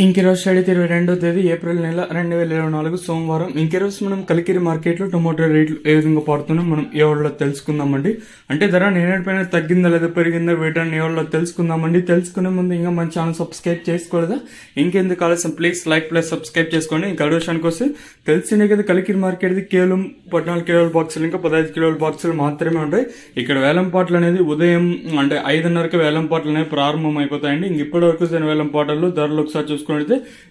ఇంకెరోజు 22 April నెల 2024 సోమవారం. ఇంకెరోజు మనం కలికిరి మార్కెట్లో టొమాటో రేట్లు ఏ విధంగా పడుతున్నాం మనం ఏ వాళ్ళలో తెలుసుకుందామండి. అంటే ధర నేనేటిపైన తగ్గిందా లేదా పెరిగిందా వీటన్ని ఏ వాళ్ళలో తెలుసుకుందామండి. తెలుసుకునే ముందు ఇంకా మన ఛానల్ సబ్స్క్రైబ్ చేసుకోలేదా? ఇంకెందుకు ఆలస్యం, ప్లీజ్ లైక్ ప్లస్ సబ్స్క్రైబ్ చేసుకోండి. ఇంకా విషయానికి వస్తే తెలిసిందే కదా, కలికిరి మార్కెట్ది కేవలం 14 కిలోల బాక్సులు ఇంకా 15 కిలోల బాక్సులు మాత్రమే ఉంటాయి. ఇక్కడ వేలం పాటలు అనేది ఉదయం అంటే 5:30కి వేలం పాటలు అనేవి ప్రారంభం అయిపోతాయండి. ఇంక ఇప్పటి వరకు వేలం పాటల్లో ధరలు ఒకసారి చూసుకుంటే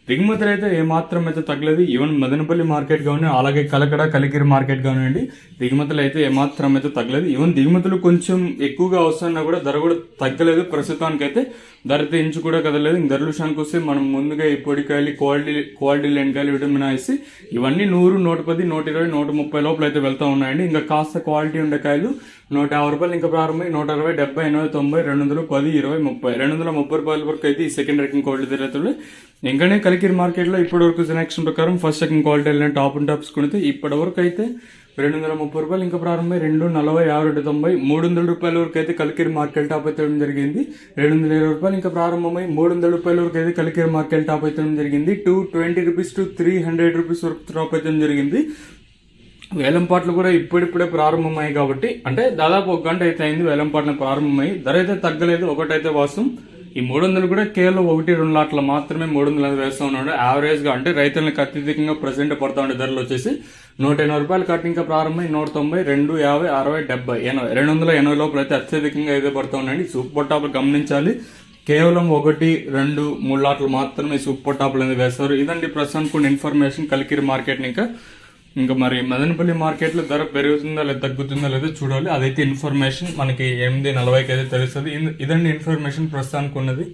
దిగుమతులు అయితే ఏమాత్రం అయితే తగ్గలేదు. ఈవెన్ మదనపల్లి మార్కెట్ కానివ్వండి, అలాగే కలకడ కలికిరి మార్కెట్ కానివ్వండి, దిగుమతులు అయితే ఏమాత్రం అయితే తగ్గలేదు. ఈవెన్ దిగుమతులు కొంచెం ఎక్కువగా వస్తున్నా కూడా ధర కూడా తగ్గలేదు. ప్రస్తుతానికి అయితే ధర అయితే ఇంచు కూడా కదలేదు. ఇంక ధరల విషయానికి వస్తే మనం ముందుగా ఈ పొడికాయలు, క్వాలిటీ లేనికాయలు, విటమిన్ ఐసి ఇవన్నీ 100, 110, 120, 130 లోపల అయితే వెళ్తా ఉన్నాయండి. ఇంకా కాస్త క్వాలిటీ ఉండే కాయలు 150 రూపాయలు ఇంకా ప్రారంభమై 160, 70, 80, 90, 200, 10, 20, 30, 230 రూపాయల వరకు అయితే ఈ సెకండ్ ర్యాంకింగ్ క్వాలిటీ ధరలు. ఇంకానే కలికిరి మార్కెట్ లో ఇప్పటి వరకు సెలక్షన్ ప్రకారం first second quality top and tops కొనితే ఇప్పటి వరకు అయితే 230 రూపాయలు ఇంకా ప్రారంభమై 240, 50, 90, 300 రూపాయల వరకు అయితే కలికిరి మార్కెట్ టాప్ అయితే జరిగింది. 220 రూపాయలు ఇంకా ప్రారంభమై 300 రూపాయల వరకు అయితే కలికిరి మార్కెట్ టాప్ అయితే జరిగింది. 220 రూపీస్ టు 300 రూపీస్ వరకు టాప్ అయితే జరిగింది. వేలంపాట్లు కూడా ఇప్పుడిప్పుడే ప్రారంభమయ్యాయి కాబట్టి, అంటే దాదాపు 1 గంట అయితే అయింది వేలంపాట్ల ప్రారంభమై. ధర అయితే తగ్గలేదు, ఒకటైతే వాస్తవం. ఈ 300 కూడా కేవలం 1-2 లాట్ల మాత్రమే 300 వేస్తూ ఉన్నాడు యావరేజ్ గా. అంటే రైతులకు అత్యధికంగా ప్రజెంట్ పడతా ఉండే ధరలు వచ్చేసి 180 రూపాయలు కట్టి ఇంకా ప్రారంభమై 190, 250, 60, 70, 80, 280 లోపల అయితే అత్యధికంగా అయితే పడుతూ ఉన్నాయండి. సూపర్ టాప్ గమనించాలి, కేవలం 1, 2, 3 లాట్లు మాత్రమే సూపర్ టాప్లు అనేది వేస్తారు. ఇదండి ప్రస్తుతానికి కొన్ని ఇన్ఫర్మేషన్ కలికిరి మార్కెట్. ఇంకా మరి మదనపల్లి మార్కెట్ లో ధర పెరుగుతుందా లేదా తగ్గుతుందా లేదా చూడాలి. అదైతే ఇన్ఫర్మేషన్ మనకి 8:40కి అయితే తెలుస్తుంది. ఇదండి ఇన్ఫర్మేషన్ ప్రస్తుతానికి ఉన్నది.